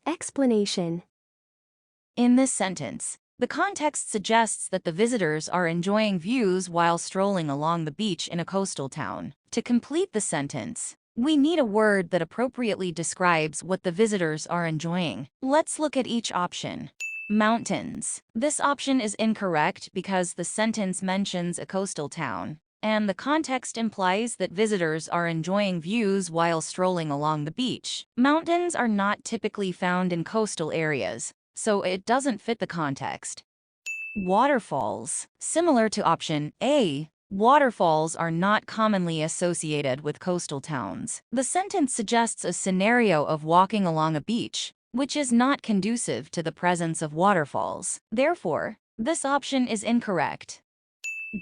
Explanation. In this sentence, the context suggests that the visitors are enjoying views while strolling along the beach in a coastal town. To complete the sentence, we need a word that appropriately describes what the visitors are enjoying. Let's look at each option. Mountains. This option is incorrect because the sentence mentions a coastal town, and the context implies that visitors are enjoying views while strolling along the beach. Mountains are not typically found in coastal areas, so it doesn't fit the context. Waterfalls. Similar to option A, waterfalls are not commonly associated with coastal towns. The sentence suggests a scenario of walking along a beach, which is not conducive to the presence of waterfalls. Therefore, this option is incorrect.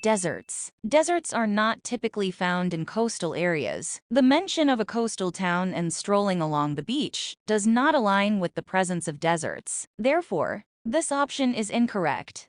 Deserts. Deserts are not typically found in coastal areas. The mention of a coastal town and strolling along the beach does not align with the presence of deserts. Therefore, this option is incorrect.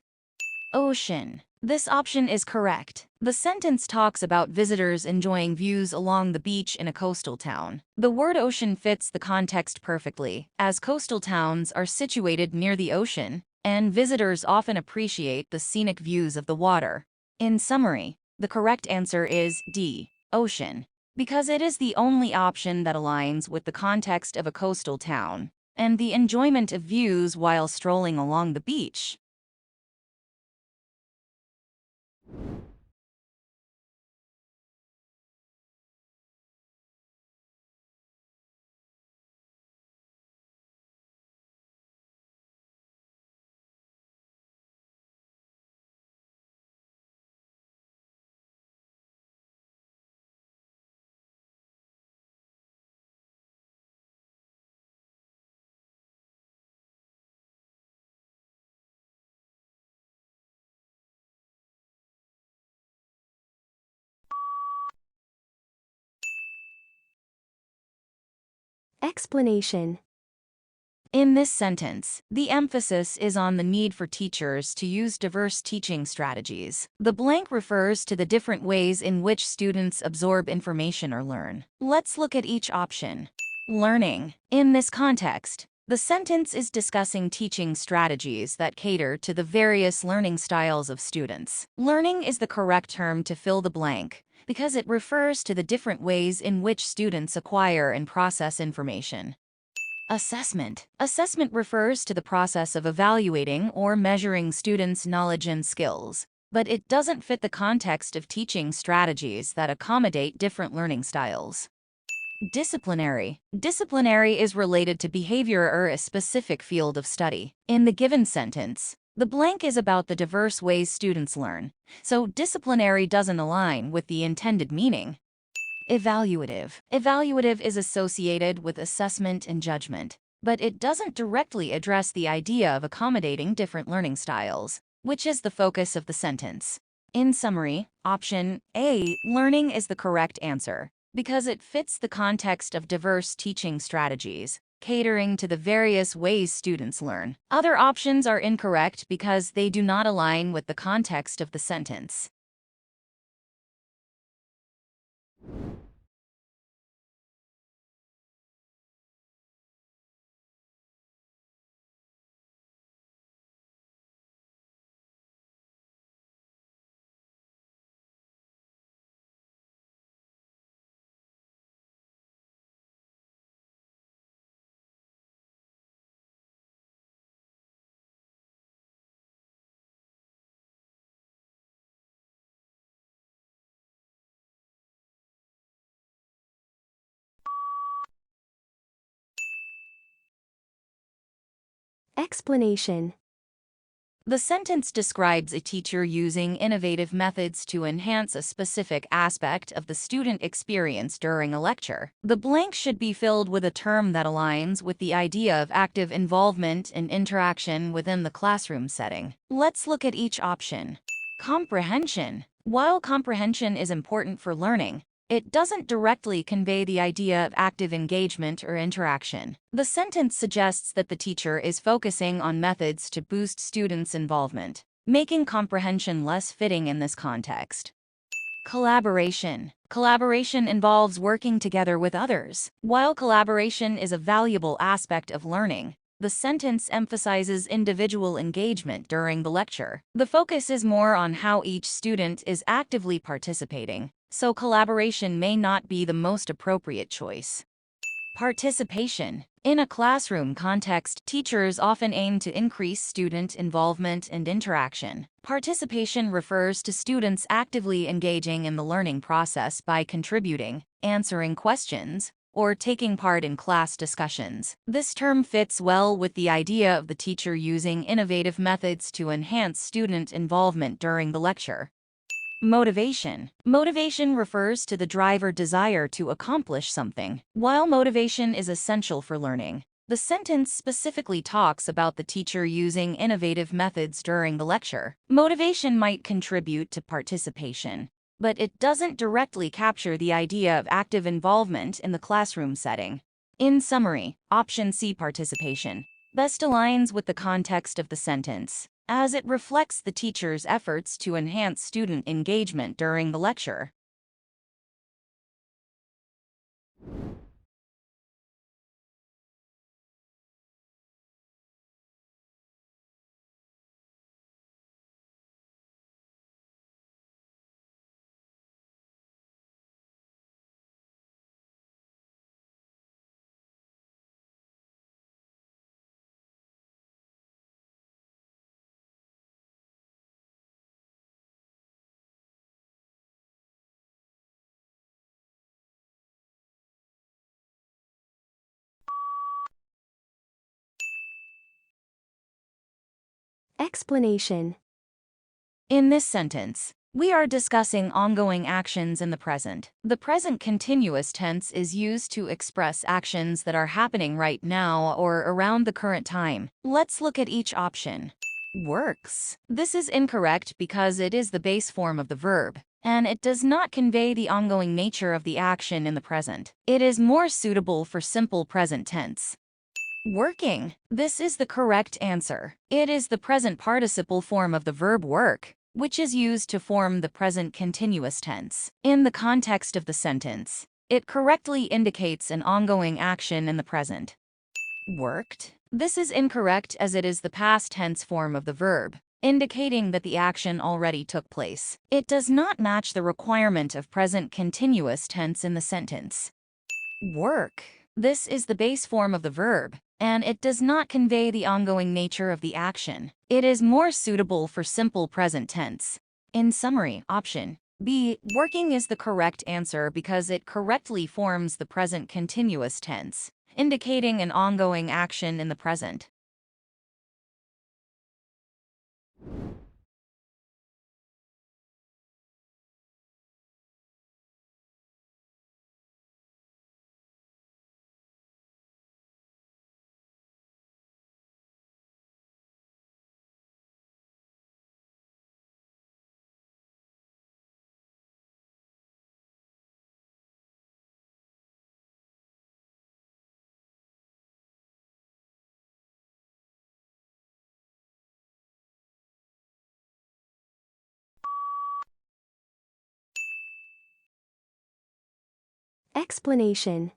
Ocean. This option is correct. The sentence talks about visitors enjoying views along the beach in a coastal town. The word ocean fits the context perfectly, as coastal towns are situated near the ocean, and visitors often appreciate the scenic views of the water. In summary, the correct answer is D, ocean, because it is the only option that aligns with the context of a coastal town and the enjoyment of views while strolling along the beach. Explanation. In this sentence, the emphasis is on the need for teachers to use diverse teaching strategies. The blank refers to the different ways in which students absorb information or learn. Let's look at each option. Learning. In this context, the sentence is discussing teaching strategies that cater to the various learning styles of students. Learning is the correct term to fill the blank, because it refers to the different ways in which students acquire and process information. Assessment. Assessment refers to the process of evaluating or measuring students' knowledge and skills, but it doesn't fit the context of teaching strategies that accommodate different learning styles. Disciplinary. Disciplinary is related to behavior or a specific field of study. In the given sentence, the blank is about the diverse ways students learn, so disciplinary doesn't align with the intended meaning. Evaluative. Evaluative is associated with assessment and judgment, but it doesn't directly address the idea of accommodating different learning styles, which is the focus of the sentence. In summary, option A, learning is the correct answer, because it fits the context of diverse teaching strategies, catering to the various ways students learn. Other options are incorrect because they do not align with the context of the sentence. Explanation. The sentence describes a teacher using innovative methods to enhance a specific aspect of the student experience during a lecture. The blank should be filled with a term that aligns with the idea of active involvement and interaction within the classroom setting. Let's look at each option. Comprehension. While comprehension is important for learning, it doesn't directly convey the idea of active engagement or interaction. The sentence suggests that the teacher is focusing on methods to boost students' involvement, making comprehension less fitting in this context. Collaboration. Collaboration involves working together with others. While collaboration is a valuable aspect of learning, the sentence emphasizes individual engagement during the lecture. The focus is more on how each student is actively participating, so collaboration may not be the most appropriate choice. Participation. In a classroom context, teachers often aim to increase student involvement and interaction. Participation refers to students actively engaging in the learning process by contributing, answering questions, or taking part in class discussions. This term fits well with the idea of the teacher using innovative methods to enhance student involvement during the lecture. Motivation. Motivation refers to the drive or desire to accomplish something. While motivation is essential for learning, the sentence specifically talks about the teacher using innovative methods during the lecture. Motivation might contribute to participation, but it doesn't directly capture the idea of active involvement in the classroom setting. In summary, option C, participation, best aligns with the context of the sentence, as it reflects the teacher's efforts to enhance student engagement during the lecture. Explanation. In this sentence, we are discussing ongoing actions in the present. The present continuous tense is used to express actions that are happening right now or around the current time. Let's look at each option. Works. This is incorrect because it is the base form of the verb, and it does not convey the ongoing nature of the action in the present. It is more suitable for simple present tense. Working. This is the correct answer. It is the present participle form of the verb work, which is used to form the present continuous tense. In the context of the sentence, it correctly indicates an ongoing action in the present. Worked. This is incorrect as it is the past tense form of the verb, indicating that the action already took place. It does not match the requirement of present continuous tense in the sentence. Work. This is the base form of the verb, and it does not convey the ongoing nature of the action. It is more suitable for simple present tense. In summary, option B, working, is the correct answer because it correctly forms the present continuous tense, indicating an ongoing action in the present. Explanation.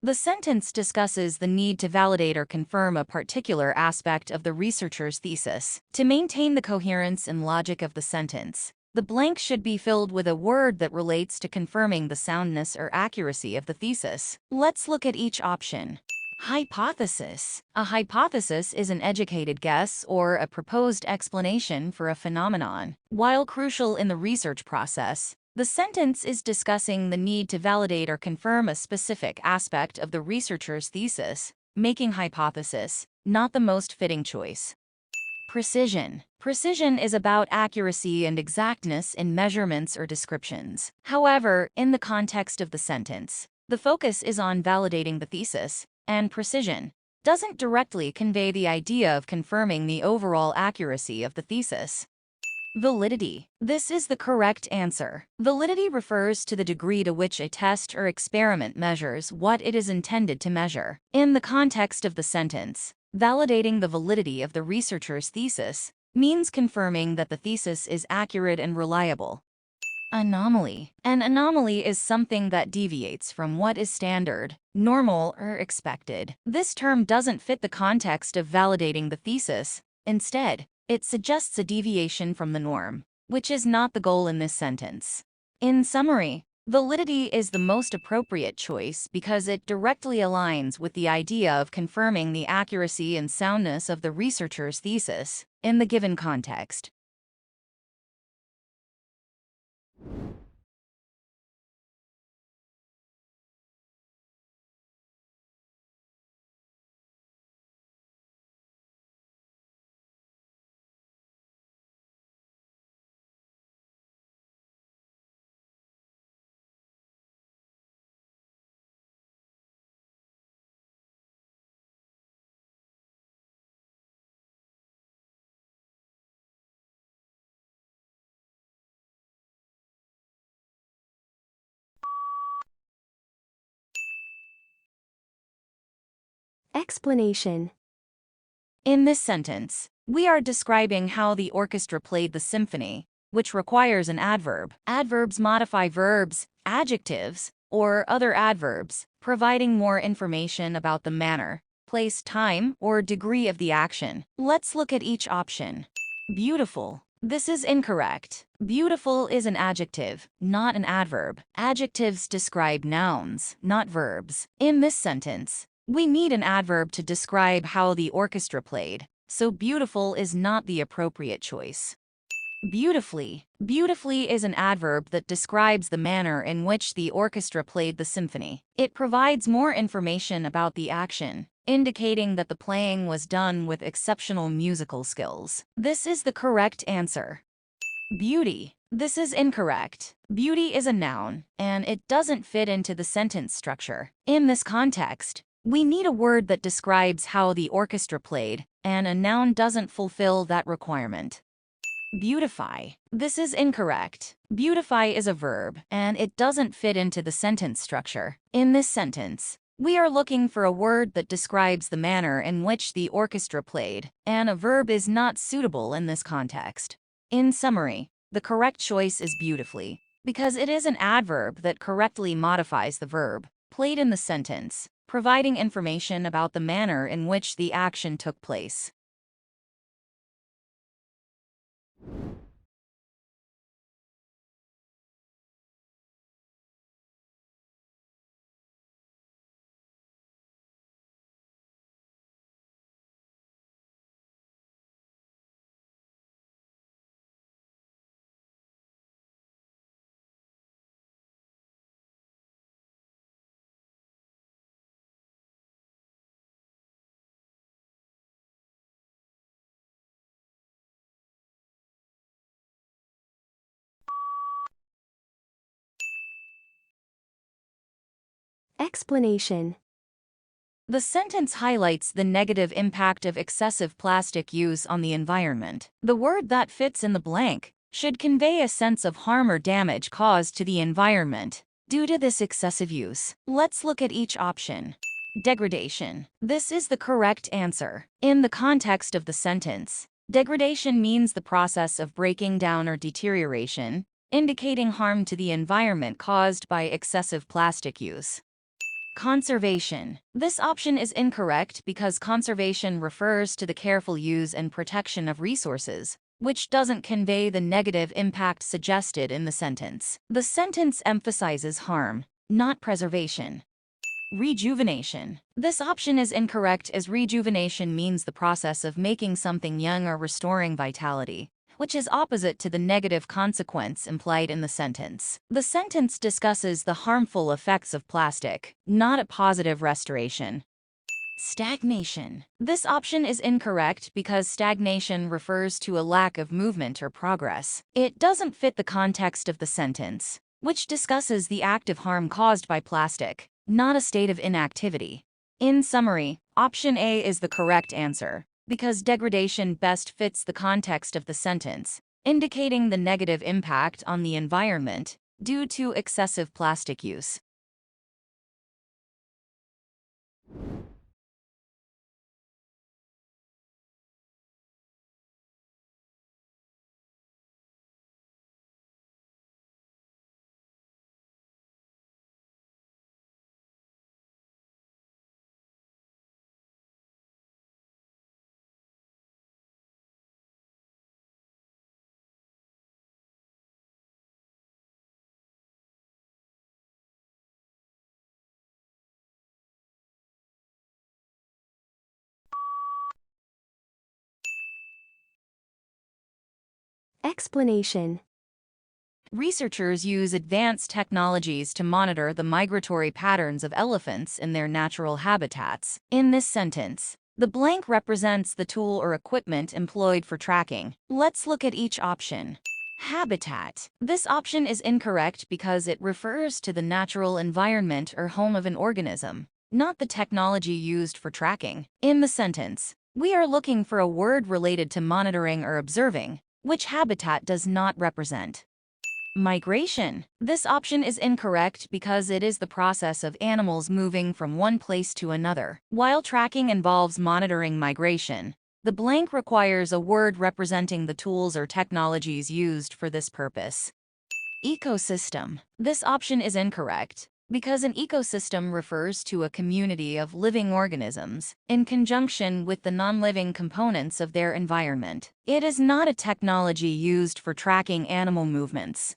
The sentence discusses the need to validate or confirm a particular aspect of the researcher's thesis. To maintain the coherence and logic of the sentence, the blank should be filled with a word that relates to confirming the soundness or accuracy of the thesis. Let's look at each option. Hypothesis. A hypothesis is an educated guess or a proposed explanation for a phenomenon. While crucial in the research process, the sentence is discussing the need to validate or confirm a specific aspect of the researcher's thesis, making hypothesis not the most fitting choice. Precision. Precision is about accuracy and exactness in measurements or descriptions. However, in the context of the sentence, the focus is on validating the thesis, and precision doesn't directly convey the idea of confirming the overall accuracy of the thesis. Validity. This is the correct answer. Validity refers to the degree to which a test or experiment measures what it is intended to measure. In the context of the sentence, validating the validity of the researcher's thesis means confirming that the thesis is accurate and reliable. Anomaly. An anomaly is something that deviates from what is standard, normal, or expected. This term doesn't fit the context of validating the thesis. Instead, it suggests a deviation from the norm, which is not the goal in this sentence. In summary, validity is the most appropriate choice because it directly aligns with the idea of confirming the accuracy and soundness of the researcher's thesis in the given context. Explanation. In this sentence, we are describing how the orchestra played the symphony, which requires an adverb. Adverbs modify verbs, adjectives, or other adverbs, providing more information about the manner, place, time, or degree of the action. Let's look at each option. Beautiful. This is incorrect. Beautiful is an adjective, not an adverb. Adjectives describe nouns, not verbs. In this sentence, we need an adverb to describe how the orchestra played, so beautiful is not the appropriate choice. Beautifully. Beautifully is an adverb that describes the manner in which the orchestra played the symphony. It provides more information about the action, indicating that the playing was done with exceptional musical skills. This is the correct answer. Beauty. This is incorrect. Beauty is a noun, and it doesn't fit into the sentence structure. In this context, we need a word that describes how the orchestra played, and a noun doesn't fulfill that requirement. Beautify. This is incorrect. Beautify is a verb, and it doesn't fit into the sentence structure. In this sentence, we are looking for a word that describes the manner in which the orchestra played, and a verb is not suitable in this context. In summary, the correct choice is beautifully, because it is an adverb that correctly modifies the verb played in the sentence, providing information about the manner in which the action took place. Explanation. The sentence highlights the negative impact of excessive plastic use on the environment. The word that fits in the blank should convey a sense of harm or damage caused to the environment due to this excessive use. Let's look at each option. Degradation. This is the correct answer. In the context of the sentence, degradation means the process of breaking down or deterioration, indicating harm to the environment caused by excessive plastic use. Conservation. This option is incorrect because conservation refers to the careful use and protection of resources, which doesn't convey the negative impact suggested in the sentence. The sentence emphasizes harm, not preservation. Rejuvenation. This option is incorrect as rejuvenation means the process of making something young or restoring vitality, which is opposite to the negative consequence implied in the sentence. The sentence discusses the harmful effects of plastic, not a positive restoration. Stagnation. This option is incorrect because stagnation refers to a lack of movement or progress. It doesn't fit the context of the sentence, which discusses the active harm caused by plastic, not a state of inactivity. In summary, option A is the correct answer, because degradation best fits the context of the sentence, indicating the negative impact on the environment due to excessive plastic use. Explanation. Researchers use advanced technologies to monitor the migratory patterns of elephants in their natural habitats. In this sentence, the blank represents the tool or equipment employed for tracking. Let's look at each option. Habitat. This option is incorrect because it refers to the natural environment or home of an organism, not the technology used for tracking. In the sentence, we are looking for a word related to monitoring or observing, which habitat does not represent. Migration. This option is incorrect because it is the process of animals moving from one place to another. While tracking involves monitoring migration, the blank requires a word representing the tools or technologies used for this purpose. Ecosystem. This option is incorrect because an ecosystem refers to a community of living organisms in conjunction with the non-living components of their environment. It is not a technology used for tracking animal movements.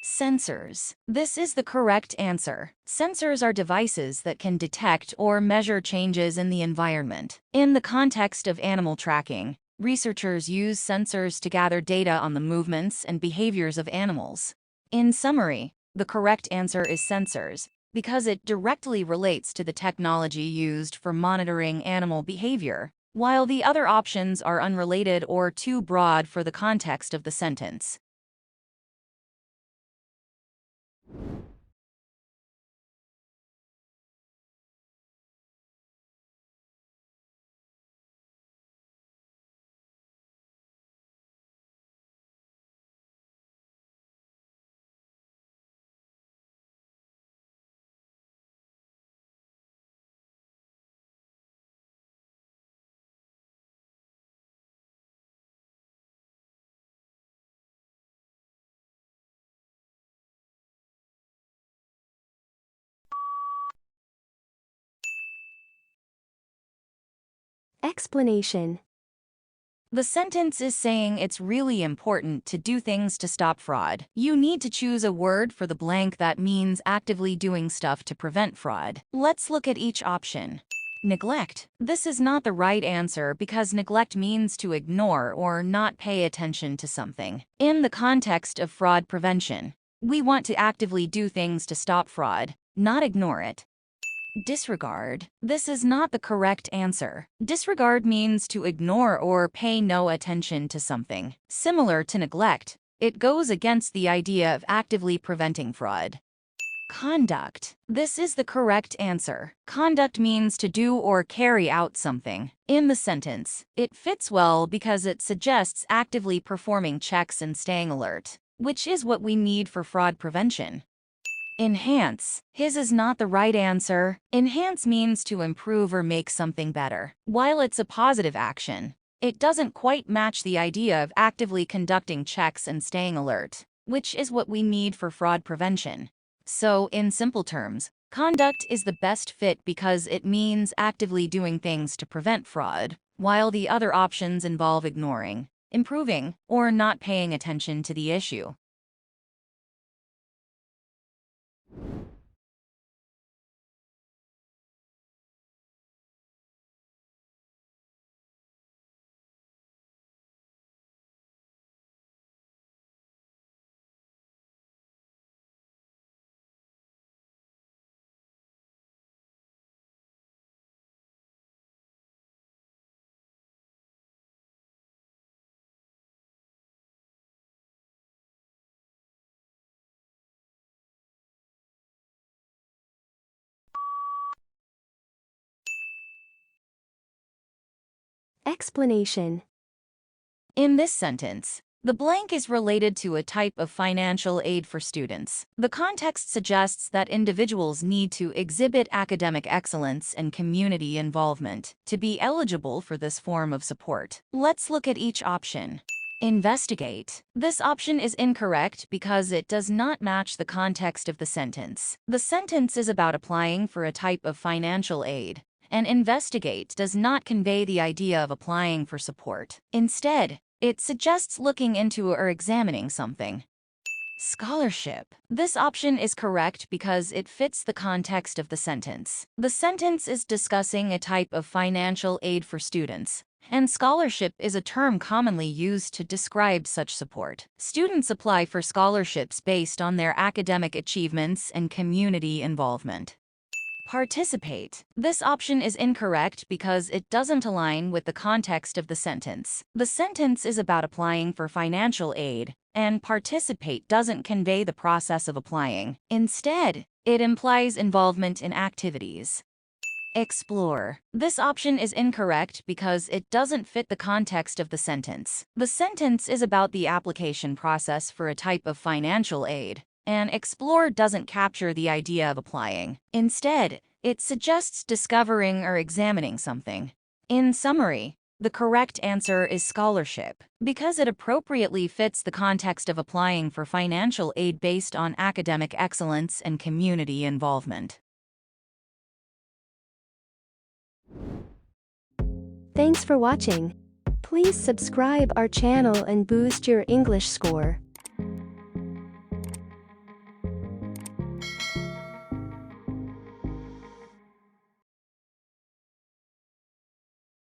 Sensors. This is the correct answer. Sensors are devices that can detect or measure changes in the environment. In the context of animal tracking, researchers use sensors to gather data on the movements and behaviors of animals. In summary, the correct answer is sensors, because it directly relates to the technology used for monitoring animal behavior, while the other options are unrelated or too broad for the context of the sentence. Explanation. The sentence is saying it's really important to do things to stop fraud. You need to choose a word for the blank that means actively doing stuff to prevent fraud. Let's look at each option. Neglect. This is not the right answer because neglect means to ignore or not pay attention to something. In the context of fraud prevention, we want to actively do things to stop fraud, not ignore it. Disregard. This is not the correct answer. Disregard means to ignore or pay no attention to something. Similar to neglect, it goes against the idea of actively preventing fraud. Conduct. This is the correct answer. Conduct means to do or carry out something. In the sentence, it fits well because it suggests actively performing checks and staying alert, which is what we need for fraud prevention. Enhance. His is not the right answer. Enhance means to improve or make something better. While it's a positive action, it doesn't quite match the idea of actively conducting checks and staying alert, which is what we need for fraud prevention. So, in simple terms, conduct is the best fit because it means actively doing things to prevent fraud, while the other options involve ignoring, improving, or not paying attention to the issue. Explanation. In this sentence, the blank is related to a type of financial aid for students. The context suggests that individuals need to exhibit academic excellence and community involvement to be eligible for this form of support. Let's look at each option. Investigate. This option is incorrect because it does not match the context of the sentence. The sentence is about applying for a type of financial aid, and investigate does not convey the idea of applying for support. Instead, it suggests looking into or examining something. Scholarship. This option is correct because it fits the context of the sentence. The sentence is discussing a type of financial aid for students, and scholarship is a term commonly used to describe such support. Students apply for scholarships based on their academic achievements and community involvement. Participate. This option is incorrect because it doesn't align with the context of the sentence. The sentence is about applying for financial aid, and participate doesn't convey the process of applying. Instead, it implies involvement in activities. Explore. This option is incorrect because it doesn't fit the context of the sentence. The sentence is about the application process for a type of financial aid, and explore doesn't capture the idea of applying. Instead, it suggests discovering or examining something. In summary, the correct answer is scholarship, because it appropriately fits the context of applying for financial aid based on academic excellence and community involvement. Thanks for watching. Please subscribe our channel and boost your English score.